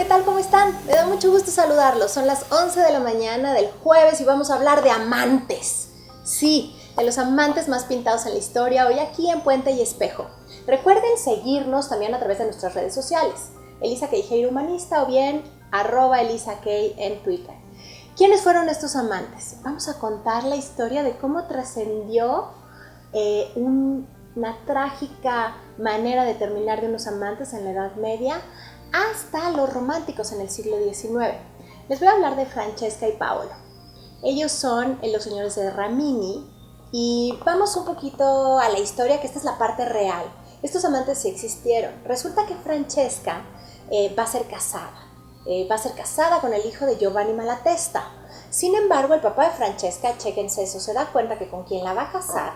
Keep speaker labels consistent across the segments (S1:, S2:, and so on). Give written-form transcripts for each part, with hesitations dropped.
S1: tal? ¿Cómo están? Me da mucho gusto saludarlos. Son las 11 de la mañana del jueves y vamos a hablar de amantes. Sí, de los amantes más pintados en la historia, hoy aquí en Puente y Espejo. Recuerden seguirnos también a través de nuestras redes sociales. Elisa Queijeiro Humanista o bien @ElisaKey en Twitter. ¿Quiénes fueron estos amantes? Vamos a contar la historia de cómo trascendió una trágica manera de terminar de unos amantes en la Edad Media hasta los románticos en el siglo XIX. Les voy a hablar de Francesca y Paolo. Ellos son los señores de Ramini y vamos un poquito a la historia, que esta es la parte real. Estos amantes sí existieron. Resulta que Francesca va a ser casada con el hijo de Giovanni Malatesta. Sin embargo, el papá de Francesca, chéquense eso, se da cuenta que con quien la va a casar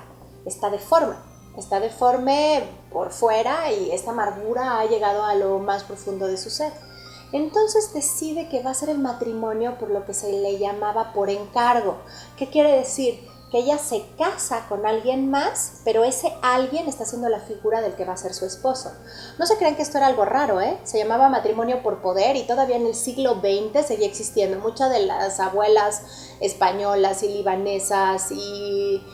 S1: está deforme por fuera y esta amargura ha llegado a lo más profundo de su ser. Entonces decide que va a ser el matrimonio por lo que se le llamaba por encargo. ¿Qué quiere decir? Que ella se casa con alguien más, pero ese alguien está siendo la figura del que va a ser su esposo. No se crean que esto era algo raro, se llamaba matrimonio por poder y todavía en el siglo XX seguía existiendo. Muchas de las abuelas españolas y libanesas y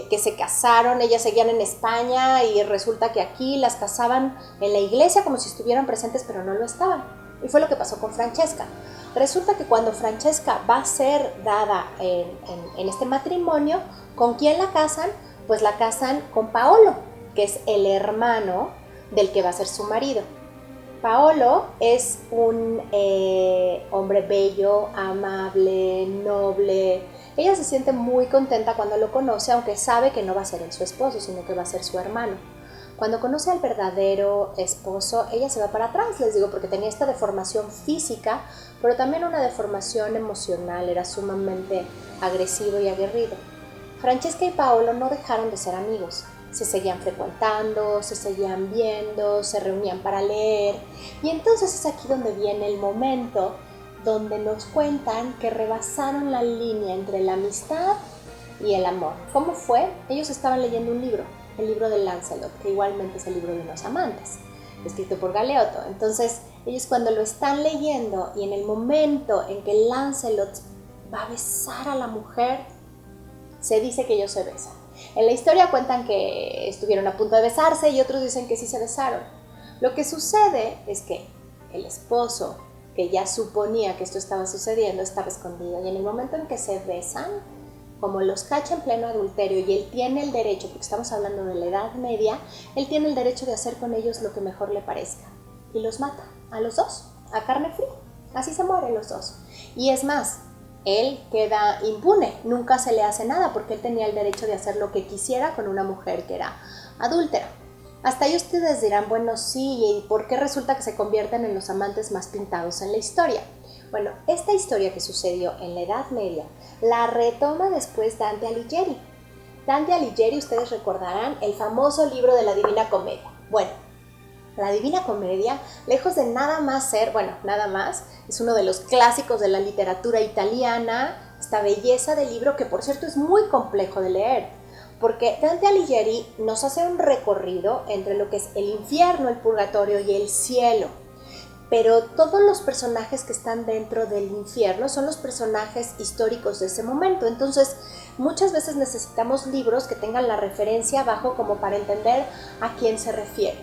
S1: que se casaron, ellas seguían en España y resulta que aquí las casaban en la iglesia como si estuvieran presentes, pero no lo estaban. Y fue lo que pasó con Francesca. Resulta que cuando Francesca va a ser dada en este matrimonio, ¿con quién la casan? Pues la casan con Paolo, que es el hermano del que va a ser su marido. Paolo es un hombre bello, amable, noble. Ella se siente muy contenta cuando lo conoce, aunque sabe que no va a ser él su esposo, sino que va a ser su hermano. Cuando conoce al verdadero esposo, ella se va para atrás, les digo, porque tenía esta deformación física, pero también una deformación emocional, era sumamente agresivo y aguerrido. Francesca y Paolo no dejaron de ser amigos, se seguían frecuentando, se seguían viendo, se reunían para leer, y entonces es aquí donde viene el momento donde nos cuentan que rebasaron la línea entre la amistad y el amor. ¿Cómo fue? Ellos estaban leyendo un libro, el libro de Lancelot, que igualmente es el libro de unos amantes, escrito por Galeotto. Entonces, ellos cuando lo están leyendo y en el momento en que Lancelot va a besar a la mujer, se dice que ellos se besan. En la historia cuentan que estuvieron a punto de besarse y otros dicen que sí se besaron. Lo que sucede es que el esposo, que ya suponía que esto estaba sucediendo, estaba escondido, y en el momento en que se besan, como los cacha en pleno adulterio y él tiene el derecho, porque estamos hablando de la Edad Media, él tiene el derecho de hacer con ellos lo que mejor le parezca. Y los mata, a los dos, a carne fría. Así se mueren los dos. Y es más, él queda impune, nunca se le hace nada, porque él tenía el derecho de hacer lo que quisiera con una mujer que era adúltera. Hasta ahí ustedes dirán, bueno, sí, ¿y por qué resulta que se convierten en los amantes más pintados en la historia? Bueno, esta historia que sucedió en la Edad Media la retoma después Dante Alighieri. Dante Alighieri, ustedes recordarán, el famoso libro de la Divina Comedia. Bueno, la Divina Comedia, lejos de nada más ser, es uno de los clásicos de la literatura italiana, esta belleza de libro que por cierto es muy complejo de leer, porque Dante Alighieri nos hace un recorrido entre lo que es el infierno, el purgatorio y el cielo. Pero todos los personajes que están dentro del infierno son los personajes históricos de ese momento. Entonces, muchas veces necesitamos libros que tengan la referencia abajo como para entender a quién se refiere.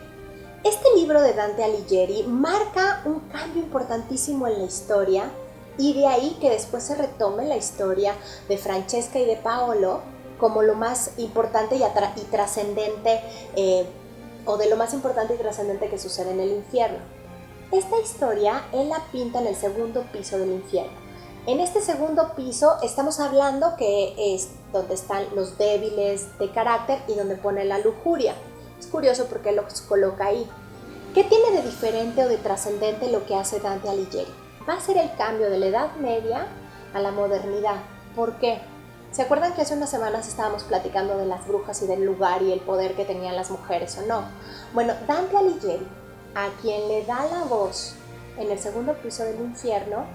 S1: Este libro de Dante Alighieri marca un cambio importantísimo en la historia y de ahí que después se retome la historia de Francesca y de Paolo como lo más importante y trascendente, o de lo más importante y trascendente que sucede en el infierno. Esta historia él la pinta en el segundo piso del infierno. En este segundo piso estamos hablando que es donde están los débiles de carácter y donde pone la lujuria. Es curioso porque los coloca ahí. ¿Qué tiene de diferente o de trascendente lo que hace Dante Alighieri? Va a ser el cambio de la Edad Media a la modernidad. ¿Por qué? ¿Se acuerdan que hace unas semanas estábamos platicando de las brujas y del lugar y el poder que tenían las mujeres o no? Bueno, Dante Alighieri, a quien le da la voz en el segundo piso del infierno,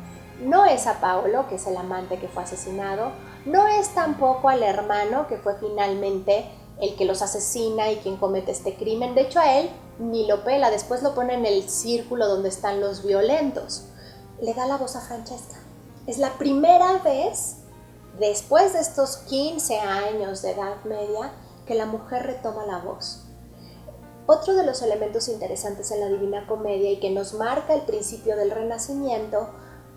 S1: no es a Paolo, que es el amante que fue asesinado, no es tampoco al hermano, que fue finalmente el que los asesina y quien comete este crimen. De hecho, a él ni lo pela, después lo pone en el círculo donde están los violentos. le da la voz a Francesca. Es la primera vez, después de estos 15 años de Edad Media, que la mujer retoma la voz. Otro de los elementos interesantes en la Divina Comedia y que nos marca el principio del Renacimiento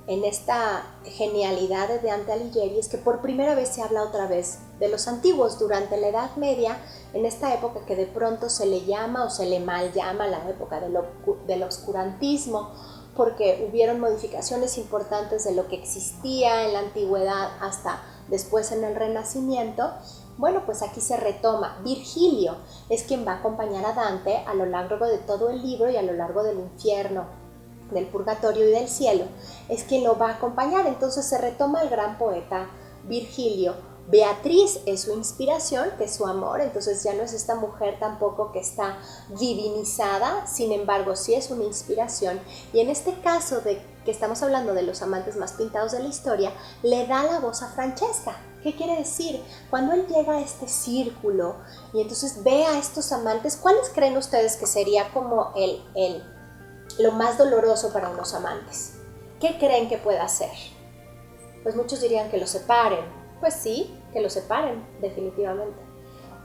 S1: en esta genialidad de Dante Alighieri es que por primera vez se habla otra vez de los antiguos durante la Edad Media, en esta época que de pronto se le llama o se le mal llama la época del oscurantismo, porque hubieron modificaciones importantes de lo que existía en la antigüedad hasta después en el Renacimiento. Bueno, pues aquí se retoma. Virgilio es quien va a acompañar a Dante a lo largo de todo el libro y a lo largo del infierno, del purgatorio y del cielo. Es quien lo va a acompañar. Entonces se retoma el gran poeta Virgilio. Beatriz es su inspiración, que es su amor, entonces ya no es esta mujer tampoco que está divinizada, sin embargo sí es una inspiración, y en este caso de que estamos hablando de los amantes más pintados de la historia, le da la voz a Francesca. ¿Qué quiere decir? Cuando él llega a este círculo y entonces ve a estos amantes, ¿cuáles creen ustedes que sería como lo más doloroso para unos amantes? ¿Qué creen que pueda hacer? Pues muchos dirían que los separen. Pues sí, que los separen, definitivamente.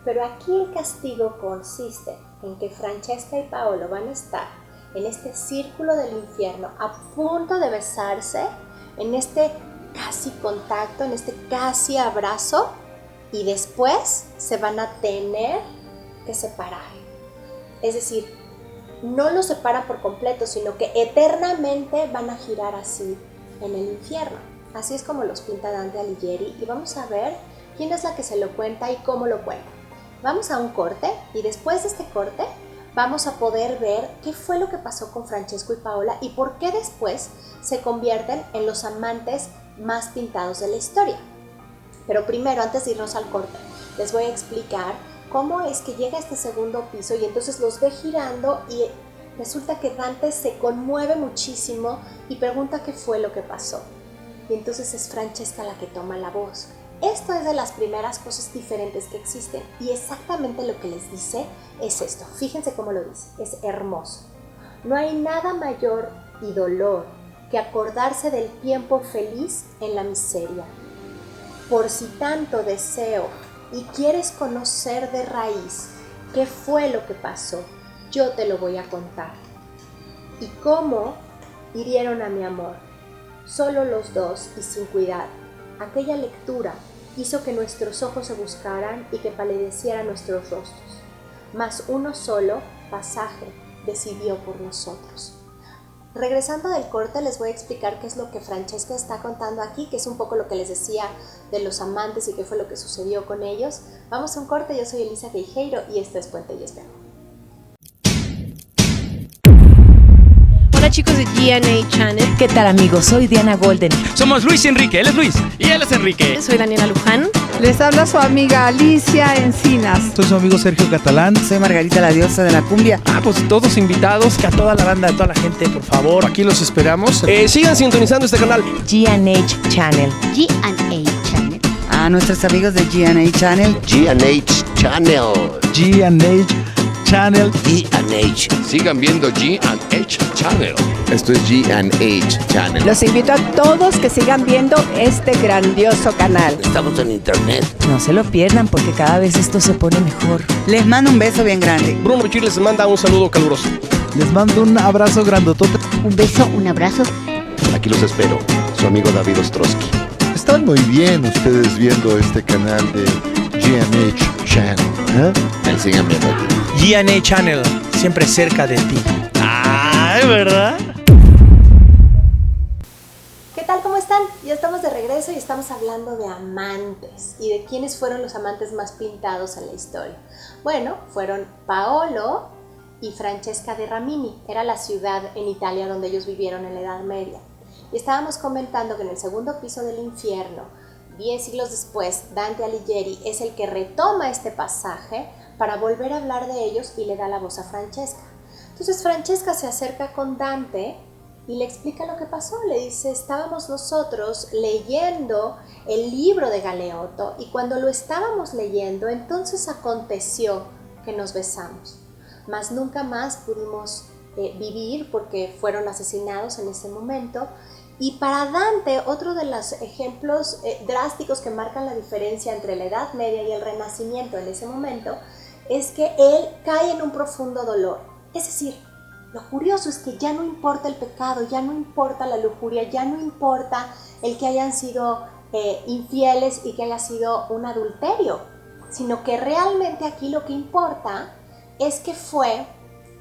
S1: Pero aquí el castigo consiste en que Francesca y Paolo van a estar en este círculo del infierno a punto de besarse, en este casi contacto, en este casi abrazo, y después se van a tener que separar. Es decir, no los separan por completo, sino que eternamente van a girar así en el infierno. Así es como los pinta Dante Alighieri, y vamos a ver quién es la que se lo cuenta y cómo lo cuenta. Vamos a un corte, y después de este corte vamos a poder ver qué fue lo que pasó con Francesco y Paola y por qué después se convierten en los amantes más pintados de la historia. Pero primero, antes de irnos al corte, les voy a explicar cómo es que llega a este segundo piso y entonces los ve girando y resulta que Dante se conmueve muchísimo y pregunta qué fue lo que pasó. Y entonces es Francesca la que toma la voz. Esto es de las primeras cosas diferentes que existen y exactamente lo que les dice es esto. Fíjense cómo lo dice, es hermoso. No hay nada mayor y dolor que acordarse del tiempo feliz en la miseria. Por si tanto deseo y quieres conocer de raíz qué fue lo que pasó, yo te lo voy a contar. Y cómo hirieron a mi amor. Solo los dos y sin cuidado. Aquella lectura hizo que nuestros ojos se buscaran y que palidecieran nuestros rostros. Mas uno solo pasaje decidió por nosotros. Regresando del corte les voy a explicar qué es lo que Francesca está contando aquí, que es un poco lo que les decía de los amantes y qué fue lo que sucedió con ellos. Vamos a un corte, yo soy Elisa Queijeiro y esto es Puente y Espejo.
S2: Hola chicos de GNA Channel.
S3: ¿Qué tal amigos? Soy Diana Golden.
S4: Somos Luis y Enrique, él es Luis y él es Enrique.
S2: Soy Daniela Luján.
S5: Les habla su amiga Alicia Encinas.
S6: Soy su amigo Sergio Catalán.
S7: Soy Margarita, la diosa de la cumbia.
S4: Pues todos invitados, que a toda la banda, a toda la gente, por favor, aquí los esperamos. Sigan sintonizando este canal.
S3: GNH Channel.
S8: GNA Channel.
S7: A nuestros amigos de GNA Channel.
S9: GNH Channel.
S6: GNH Channel.
S9: GNH. Sigan viendo GNH Channel. Esto es GNH Channel.
S5: Los invito a todos que sigan viendo este grandioso canal.
S9: Estamos en internet.
S3: No se lo pierdan porque cada vez esto se pone mejor.
S7: Les mando un beso bien grande.
S4: Bruno Richie les manda un saludo caluroso.
S6: Les mando un abrazo grandotote.
S8: Un beso, un abrazo.
S9: Aquí los espero. Su amigo David Ostrowski.
S10: Están muy bien ustedes viendo este canal de GNH Channel.
S9: Sigan viendo aquí.
S4: GNA Channel, siempre cerca de ti. ¡Ay, verdad!
S1: ¿Qué tal? ¿Cómo están? Ya estamos de regreso y estamos hablando de amantes y de quiénes fueron los amantes más pintados en la historia. Bueno, fueron Paolo y Francesca de Rimini. Era la ciudad en Italia donde ellos vivieron en la Edad Media. Y estábamos comentando que en el segundo piso del infierno, 10 siglos después, Dante Alighieri es el que retoma este pasaje para volver a hablar de ellos y le da la voz a Francesca. Entonces Francesca se acerca con Dante y le explica lo que pasó. Le dice, estábamos nosotros leyendo el libro de Galeotto y cuando lo estábamos leyendo, entonces aconteció que nos besamos. Mas nunca más pudimos vivir porque fueron asesinados en ese momento Y para Dante, otro de los ejemplos drásticos que marcan la diferencia entre la Edad Media y el Renacimiento en ese momento es que él cae en un profundo dolor. Es decir, lo curioso es que ya no importa el pecado, ya no importa la lujuria, ya no importa el que hayan sido infieles y que haya sido un adulterio, sino que realmente aquí lo que importa es que fue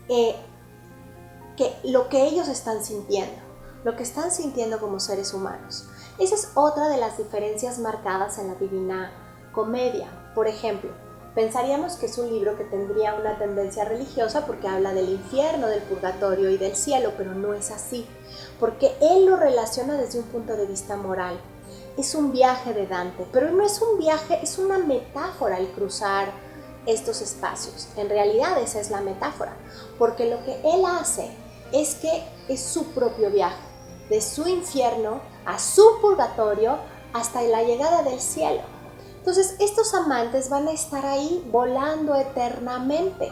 S1: que lo que ellos están sintiendo, lo que están sintiendo como seres humanos. Esa es otra de las diferencias marcadas en la Divina Comedia. Por ejemplo, pensaríamos que es un libro que tendría una tendencia religiosa porque habla del infierno, del purgatorio y del cielo, pero no es así, porque él lo relaciona desde un punto de vista moral. Es un viaje de Dante, pero no es un viaje, es una metáfora el cruzar estos espacios. En realidad esa es la metáfora, porque lo que él hace es que es su propio viaje, de su infierno a su purgatorio hasta la llegada del cielo. Entonces estos amantes van a estar ahí volando eternamente.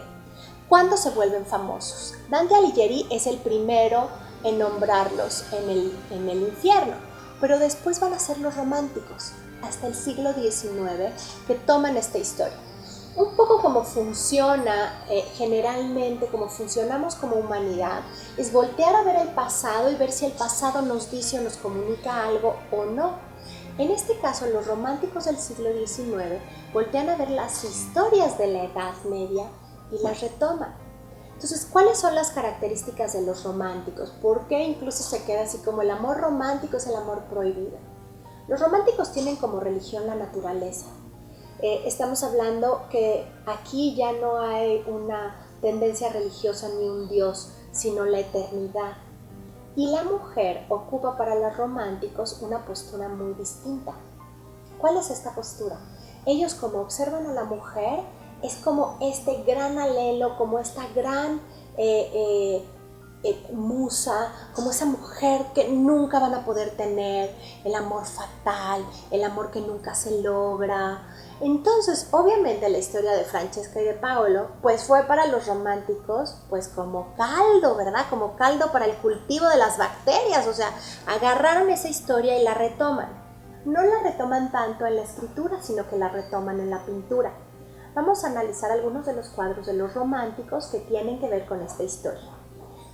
S1: ¿Cuándo se vuelven famosos? Dante Alighieri es el primero en nombrarlos en el infierno, pero después van a ser los románticos, hasta el siglo XIX, que toman esta historia. Un poco como funciona generalmente, como funcionamos como humanidad, es voltear a ver el pasado y ver si el pasado nos dice o nos comunica algo o no. En este caso, los románticos del siglo XIX voltean a ver las historias de la Edad Media y las retoman. Entonces, ¿cuáles son las características de los románticos? ¿Por qué incluso se queda así como el amor romántico es el amor prohibido? Los románticos tienen como religión la naturaleza. Estamos hablando que aquí ya no hay una tendencia religiosa ni un dios, sino la eternidad. Y la mujer ocupa para los románticos una postura muy distinta. ¿Cuál es esta postura? Ellos, como observan a la mujer, es como este gran alelo, como esta gran musa, como esa mujer que nunca van a poder tener, el amor fatal, el amor que nunca se logra. Entonces, obviamente la historia de Francesca y de Paolo, pues fue para los románticos, pues como caldo, ¿verdad? Como caldo para el cultivo de las bacterias, o sea, agarraron esa historia y la retoman. No la retoman tanto en la escritura, sino que la retoman en la pintura. Vamos a analizar algunos de los cuadros de los románticos que tienen que ver con esta historia.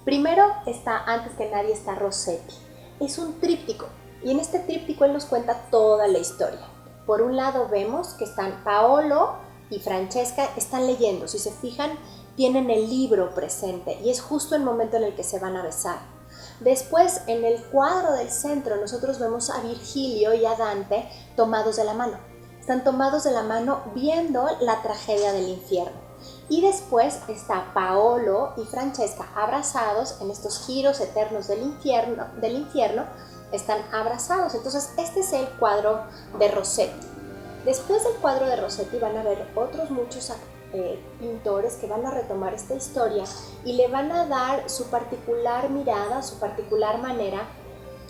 S1: Primero está, antes que nadie, está Rossetti. Es un tríptico, y en este tríptico él nos cuenta toda la historia. Por un lado vemos que están Paolo y Francesca, están leyendo. Si se fijan, tienen el libro presente y es justo el momento en el que se van a besar. Después, en el cuadro del centro, nosotros vemos a Virgilio y a Dante tomados de la mano. Están tomados de la mano viendo la tragedia del infierno. Y después está Paolo y Francesca abrazados en estos giros eternos del infierno, están abrazados. Entonces este es el cuadro de Rossetti. Después del cuadro de Rossetti van a haber otros muchos pintores que van a retomar esta historia y le van a dar su particular mirada, su particular manera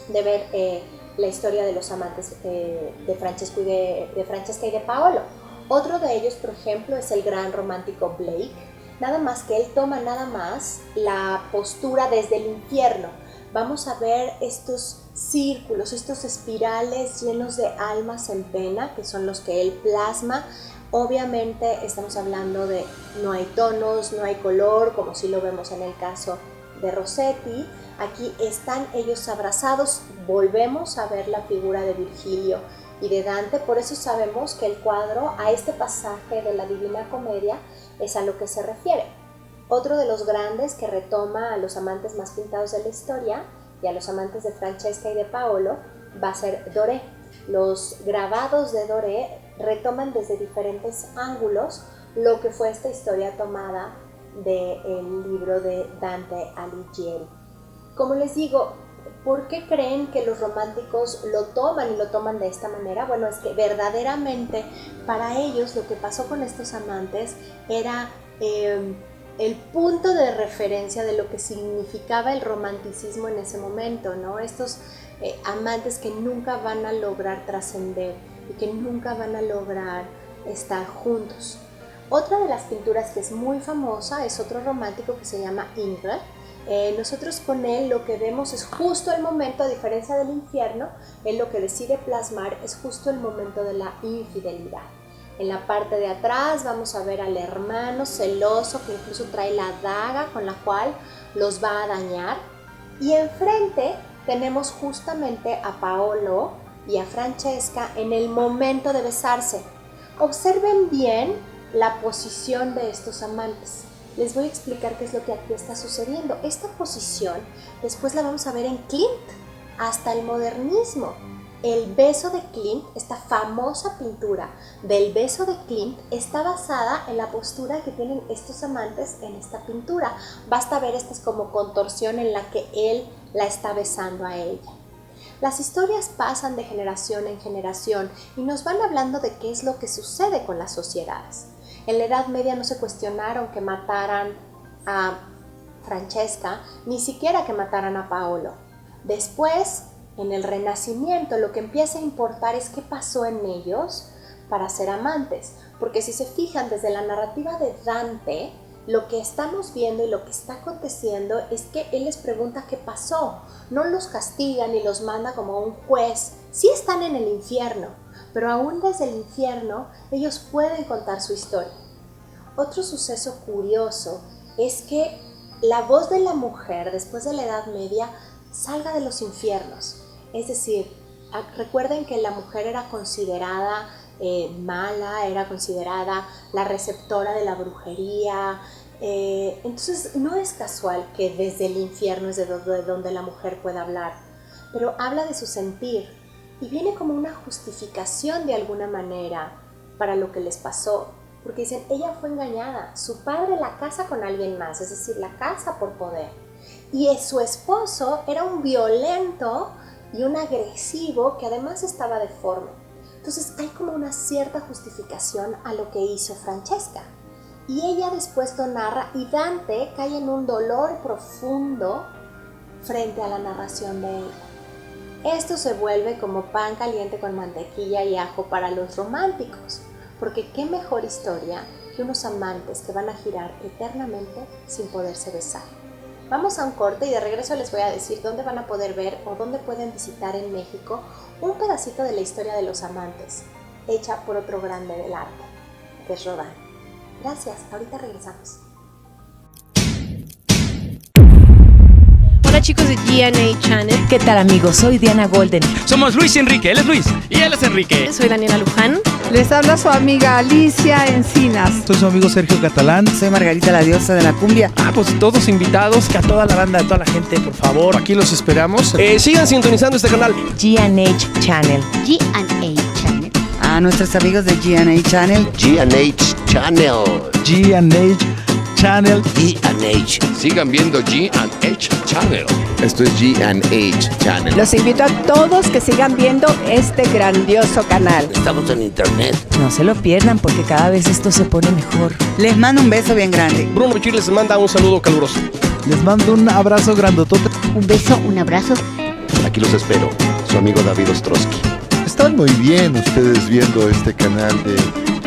S1: de ver la historia de los amantes de Francesca y de Paolo. Otro de ellos, por ejemplo, es el gran romántico Blake, nada más que él toma nada más la postura desde el infierno. Vamos a ver estos círculos, estos espirales llenos de almas en pena, que son los que él plasma. Obviamente estamos hablando de no hay tonos, no hay color, como si lo vemos en el caso de Rossetti. Aquí están ellos abrazados, volvemos a ver la figura de Virgilio y de Dante, por eso sabemos que el cuadro a este pasaje de la Divina Comedia es a lo que se refiere. Otro de los grandes que retoma a los amantes más pintados de la historia y a los amantes de Francesca y de Paolo va a ser Doré. Los grabados de Doré retoman desde diferentes ángulos lo que fue esta historia tomada del libro de Dante Alighieri. Como les digo, ¿por qué creen que los románticos lo toman y lo toman de esta manera? Bueno, es que verdaderamente para ellos lo que pasó con estos amantes era el punto de referencia de lo que significaba el romanticismo en ese momento, ¿no? Estos amantes que nunca van a lograr trascender y que nunca van a lograr estar juntos. Otra de las pinturas que es muy famosa es otro romántico que se llama Ingres. Nosotros con él lo que vemos es justo el momento, a diferencia del infierno, él lo que decide plasmar es justo el momento de la infidelidad. En la parte de atrás vamos a ver al hermano celoso que incluso trae la daga con la cual los va a dañar. Y enfrente tenemos justamente a Paolo y a Francesca en el momento de besarse. Observen bien la posición de estos amantes. Les voy a explicar qué es lo que aquí está sucediendo. Esta posición después la vamos a ver en Klimt, hasta el modernismo. El beso de Klimt, esta famosa pintura del beso de Klimt, está basada en la postura que tienen estos amantes en esta pintura. Basta ver esta como contorsión en la que él la está besando a ella. Las historias pasan de generación en generación y nos van hablando de qué es lo que sucede con las sociedades. En la Edad Media no se cuestionaron que mataran a Francesca, ni siquiera que mataran a Paolo. Después, en el Renacimiento, lo que empieza a importar es qué pasó en ellos para ser amantes. Porque si se fijan desde la narrativa de Dante, lo que estamos viendo y lo que está aconteciendo es que él les pregunta qué pasó. No los castiga ni los manda como un juez. Sí están en el infierno, pero aún desde el infierno ellos pueden contar su historia. Otro suceso curioso es que la voz de la mujer después de la Edad Media salga de los infiernos. Es decir, recuerden que la mujer era considerada mala, era considerada la receptora de la brujería. Entonces no es casual que desde el infierno es de donde la mujer puede hablar, pero habla de su sentir y viene como una justificación de alguna manera para lo que les pasó, porque dicen, ella fue engañada, su padre la casa con alguien más, es decir, la casa por poder, y su esposo era un violento y un agresivo que además estaba deforme. Entonces hay como una cierta justificación a lo que hizo Francesca. Y ella después lo narra y Dante cae en un dolor profundo frente a la narración de ella. Esto se vuelve como pan caliente con mantequilla y ajo para los románticos, porque qué mejor historia que unos amantes que van a girar eternamente sin poderse besar. Vamos a un corte y de regreso les voy a decir dónde van a poder ver o dónde pueden visitar en México un pedacito de la historia de los amantes, hecha por otro grande del arte, que es Rodin. Gracias, ahorita regresamos.
S2: Hola chicos de GNA Channel.
S3: ¿Qué tal, amigos? Soy Diana Golden.
S4: Somos Luis y Enrique, él es Luis y él es Enrique.
S2: Soy Daniela Luján.
S5: Les habla su amiga Alicia Encinas.
S6: Soy su amigo Sergio Catalán.
S7: Soy Margarita, la diosa de la cumbia.
S4: Pues todos invitados, que a toda la banda, a toda la gente, por favor, aquí los esperamos. Sigan sintonizando este canal.
S3: GNH Channel.
S8: G&A Channel.
S7: A nuestros amigos de GNA Channel.
S9: G&H Channel.
S6: GNH Channel.
S9: G&H. Sigan viendo G&H Channel. Esto es G&H Channel.
S5: Los invito a todos que sigan viendo este grandioso canal.
S9: Estamos en internet.
S3: No se lo pierdan porque cada vez esto se pone mejor.
S7: Les mando un beso bien grande.
S4: Bruno Bichir les manda un saludo caluroso.
S6: Les mando un abrazo grandotote.
S8: Un beso, un abrazo.
S9: Aquí los espero. Su amigo David Ostrowski.
S10: Están muy bien ustedes viendo este canal de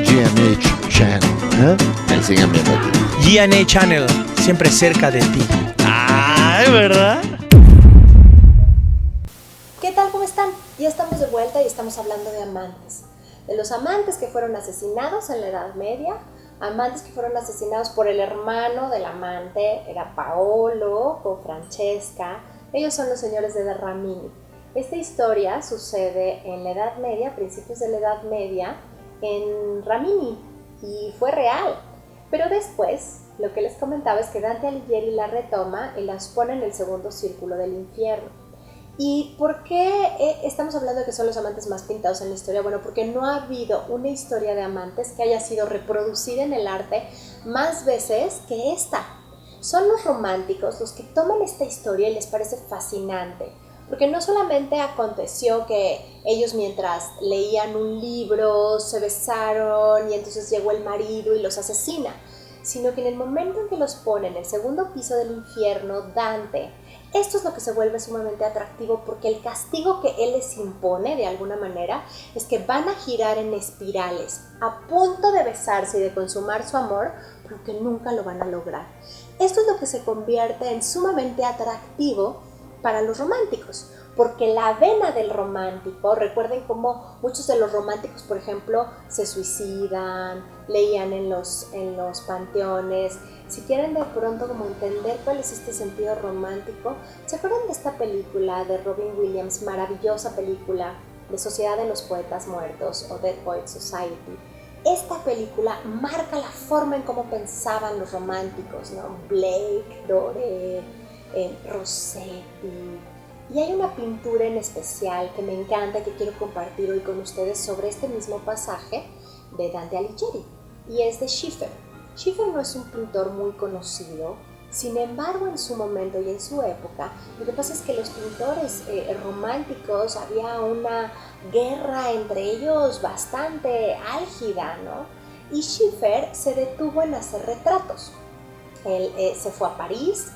S10: GNH Channel.
S9: Ahí sigan viendo aquí.
S4: GNA Channel, siempre cerca de ti. Ay, ¿verdad?
S1: ¿Qué tal? ¿Cómo están? Ya estamos de vuelta y estamos hablando de amantes. De los amantes que fueron asesinados en la Edad Media, amantes que fueron asesinados por el hermano del amante, era Paolo con Francesca. Ellos son los señores de Rimini. Esta historia sucede en la Edad Media, principios de la Edad Media, en Rimini, y fue real. Pero después, lo que les comentaba es que Dante Alighieri la retoma y las pone en el segundo círculo del infierno. ¿Y por qué estamos hablando de que son los amantes más pintados en la historia? Bueno, porque no ha habido una historia de amantes que haya sido reproducida en el arte más veces que esta. Son los románticos los que toman esta historia y les parece fascinante. Porque no solamente aconteció que ellos mientras leían un libro se besaron y entonces llegó el marido y los asesina, sino que en el momento en que los pone en el segundo piso del infierno, Dante Esto es lo que se vuelve sumamente atractivo porque el castigo que él les impone de alguna manera es que van a girar en espirales a punto de besarse y de consumar su amor, pero que nunca lo van a lograr. Esto es lo que se convierte en sumamente atractivo para los románticos, porque la vena del romántico, recuerden cómo muchos de los románticos, por ejemplo, se suicidan, leían en los panteones. Si quieren de pronto como entender cuál es este sentido romántico, ¿se acuerdan de esta película de Robin Williams, maravillosa película de Sociedad de los Poetas Muertos o Dead Poets Society? Esta película marca la forma en cómo pensaban los románticos, ¿no? Blake, Doré, Rossetti. Y hay una pintura en especial que me encanta, que quiero compartir hoy con ustedes sobre este mismo pasaje de Dante Alighieri, y es de Schiffer. Schiffer no es un pintor muy conocido, sin embargo en su momento y en su época, lo que pasa es que los pintores románticos, había una guerra entre ellos bastante álgida, ¿no? Y Schiffer se detuvo en hacer retratos. Él se fue a París,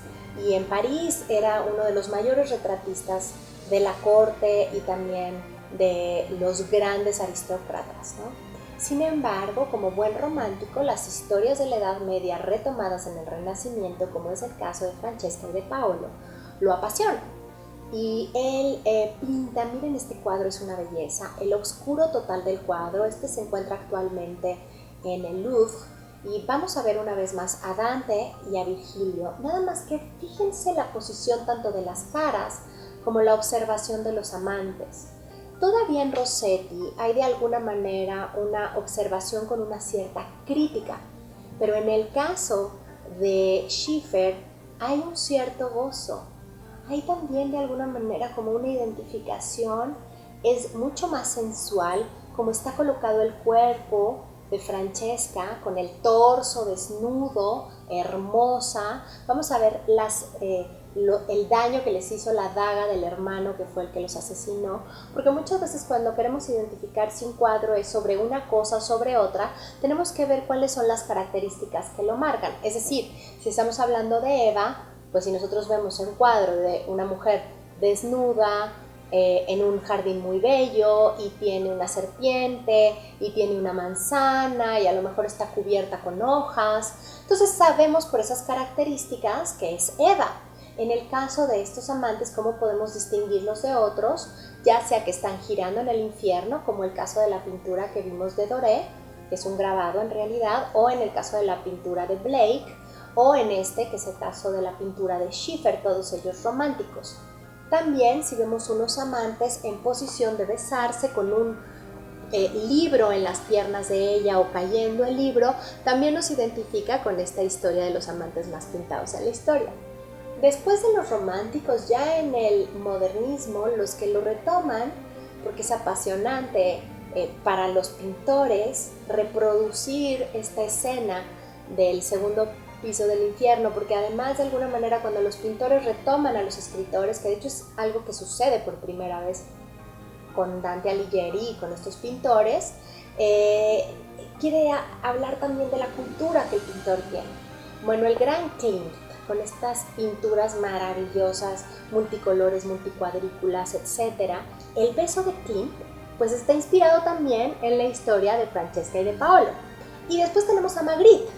S1: y en París era uno de los mayores retratistas de la corte y también de los grandes aristócratas, ¿no? Sin embargo, como buen romántico, las historias de la Edad Media retomadas en el Renacimiento, como es el caso de Francesca y de Paolo, lo apasionan. Y él pinta, miren este cuadro, es una belleza, el oscuro total del cuadro. Este se encuentra actualmente en el Louvre. Y vamos a ver una vez más a Dante y a Virgilio, nada más que fíjense la posición tanto de las caras como la observación de los amantes. Todavía en Rossetti hay de alguna manera una observación con una cierta crítica, pero en el caso de Schiffer hay un cierto gozo. Hay también de alguna manera como una identificación, es mucho más sensual, como está colocado el cuerpo de Francesca, con el torso desnudo, hermosa. Vamos a ver el daño que les hizo la daga del hermano que fue el que los asesinó, porque muchas veces cuando queremos identificar si un cuadro es sobre una cosa o sobre otra, tenemos que ver cuáles son las características que lo marcan. Es decir, si estamos hablando de Eva, pues si nosotros vemos un cuadro de una mujer desnuda, en un jardín muy bello, y tiene una serpiente, y tiene una manzana, y a lo mejor está cubierta con hojas, entonces sabemos por esas características que es Eva. En el caso de estos amantes, ¿cómo podemos distinguirlos de otros? Ya sea que están girando en el infierno, como el caso de la pintura que vimos de Doré, que es un grabado en realidad, o en el caso de la pintura de Blake, o en este, que es el caso de la pintura de Schiffer, todos ellos románticos. También si vemos unos amantes en posición de besarse con un libro en las piernas de ella o cayendo el libro, también nos identifica con esta historia de los amantes más pintados en la historia. Después de los románticos, ya en el modernismo, los que lo retoman, porque es apasionante para los pintores reproducir esta escena del segundo piso del infierno, porque además de alguna manera cuando los pintores retoman a los escritores, que de hecho es algo que sucede por primera vez con Dante Alighieri y con estos pintores, quiere hablar también de la cultura que el pintor tiene. Bueno, el gran Klimt, con estas pinturas maravillosas, multicolores, multicuadrículas, etc. El beso de Klimt pues está inspirado también en la historia de Francesca y de Paolo. Y después tenemos a Magritte.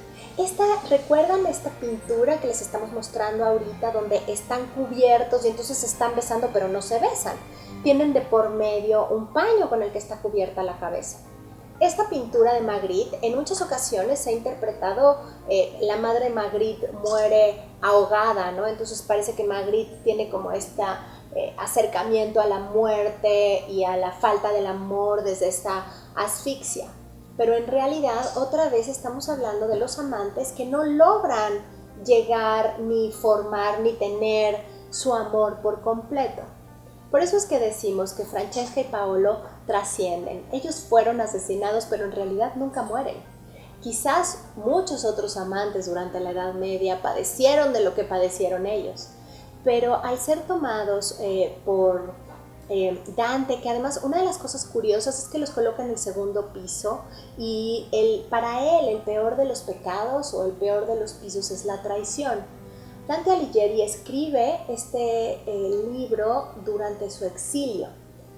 S1: ¿Recuerdan esta pintura que les estamos mostrando ahorita, donde están cubiertos y entonces se están besando pero no se besan? Tienen de por medio un paño con el que está cubierta la cabeza. Esta pintura de Magritte en muchas ocasiones se ha interpretado, la madre de Magritte muere ahogada, ¿no? Entonces parece que Magritte tiene como este acercamiento a la muerte y a la falta del amor desde esta asfixia. Pero en realidad otra vez estamos hablando de los amantes que no logran llegar ni formar ni tener su amor por completo. Por eso es que decimos que Francesca y Paolo trascienden. Ellos fueron asesinados, pero en realidad nunca mueren. Quizás muchos otros amantes durante la Edad Media padecieron de lo que padecieron ellos, pero al ser tomados por Dante, que además una de las cosas curiosas es que los coloca en el segundo piso y para él el peor de los pecados o el peor de los pisos es la traición. Dante Alighieri escribe este libro durante su exilio.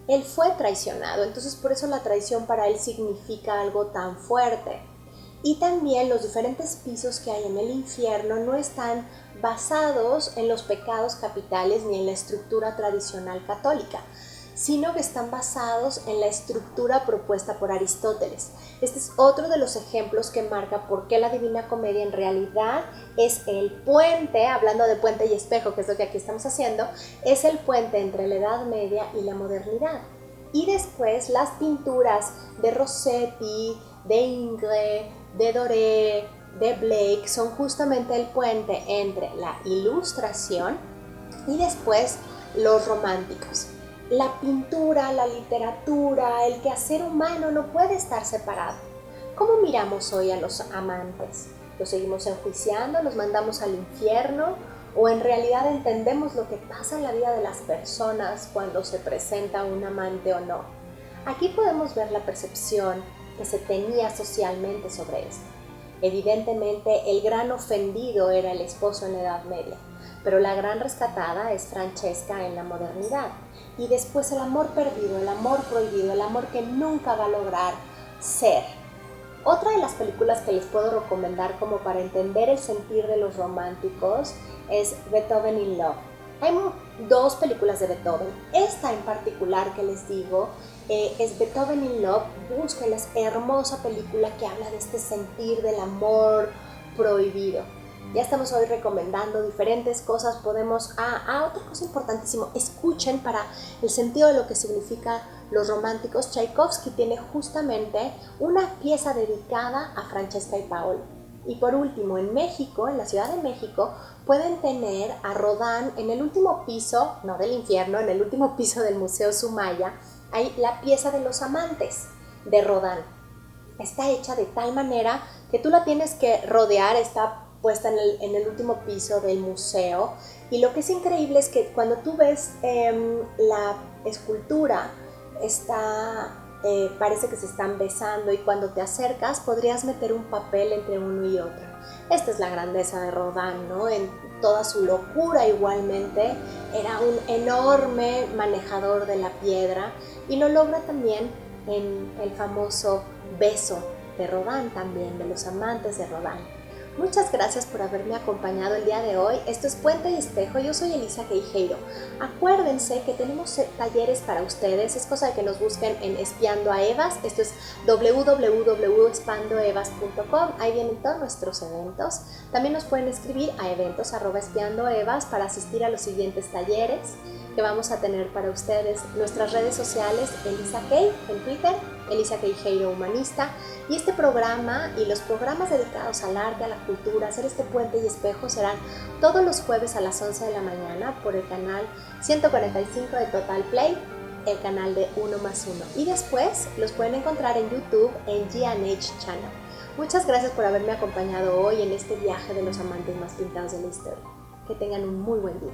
S1: Él fue traicionado, entonces por eso la traición para él significa algo tan fuerte. Y también los diferentes pisos que hay en el infierno no están basados en los pecados capitales ni en la estructura tradicional católica, sino que están basados en la estructura propuesta por Aristóteles. Este es otro de los ejemplos que marca por qué la Divina Comedia en realidad es el puente, hablando de puente y espejo, que es lo que aquí estamos haciendo, es el puente entre la Edad Media y la modernidad. Y después las pinturas de Rossetti, de Ingres, de Doré, de Blake son justamente el puente entre la Ilustración y después los románticos. La pintura, la literatura, el quehacer humano no puede estar separado. ¿Cómo miramos hoy a los amantes? ¿Los seguimos enjuiciando? ¿Los mandamos al infierno? ¿O en realidad entendemos lo que pasa en la vida de las personas cuando se presenta un amante o no? Aquí podemos ver la percepción que se tenía socialmente sobre esto. Evidentemente, el gran ofendido era el esposo en la Edad Media, pero la gran rescatada es Francesca en la modernidad. Y después el amor perdido, el amor prohibido, el amor que nunca va a lograr ser. Otra de las películas que les puedo recomendar como para entender el sentir de los románticos es Beethoven in Love. Hay dos películas de Beethoven. Esta en particular que les digo es Beethoven in Love. Búsquenla, es hermosa película que habla de este sentir del amor prohibido. Ya estamos hoy recomendando diferentes cosas. Podemos... otra cosa importantísima, escuchen para el sentido de lo que significa los románticos. Tchaikovsky tiene justamente una pieza dedicada a Francesca y Paolo. Y por último, en México, en la Ciudad de México, pueden tener a Rodin en el último piso, no del infierno, en el último piso del Museo Sumaya, hay la pieza de los amantes de Rodin. Está hecha de tal manera que tú la tienes que rodear, está puesta en el último piso del museo, y lo que es increíble es que cuando tú ves la escultura, parece que se están besando, y cuando te acercas podrías meter un papel entre uno y otro. Esta es la grandeza de Rodin, ¿no? En toda su locura igualmente, era un enorme manejador de la piedra, y lo logra también en el famoso beso de Rodin también, de los amantes de Rodin. Muchas gracias por haberme acompañado el día de hoy. Esto es Puente y Espejo. Yo soy Elisa Queijeiro. Acuérdense que tenemos talleres para ustedes. Es cosa de que nos busquen en Espiando a Evas. Esto es www.espandoevas.com. Ahí vienen todos nuestros eventos. También nos pueden escribir a eventos@espiandoevas para asistir a los siguientes talleres que vamos a tener para ustedes. Nuestras redes sociales, Elisa Kei en Twitter, Elisa Queijeiro Humanista, y este programa y los programas dedicados al arte, a la cultura, hacer este puente y espejo serán todos los jueves a las 11 de la mañana por el canal 145 de Total Play, el canal de 1+1, y después los pueden encontrar en YouTube en G&H Channel. Muchas gracias por haberme acompañado hoy en este viaje de los amantes más pintados de la historia. Que tengan un muy buen día.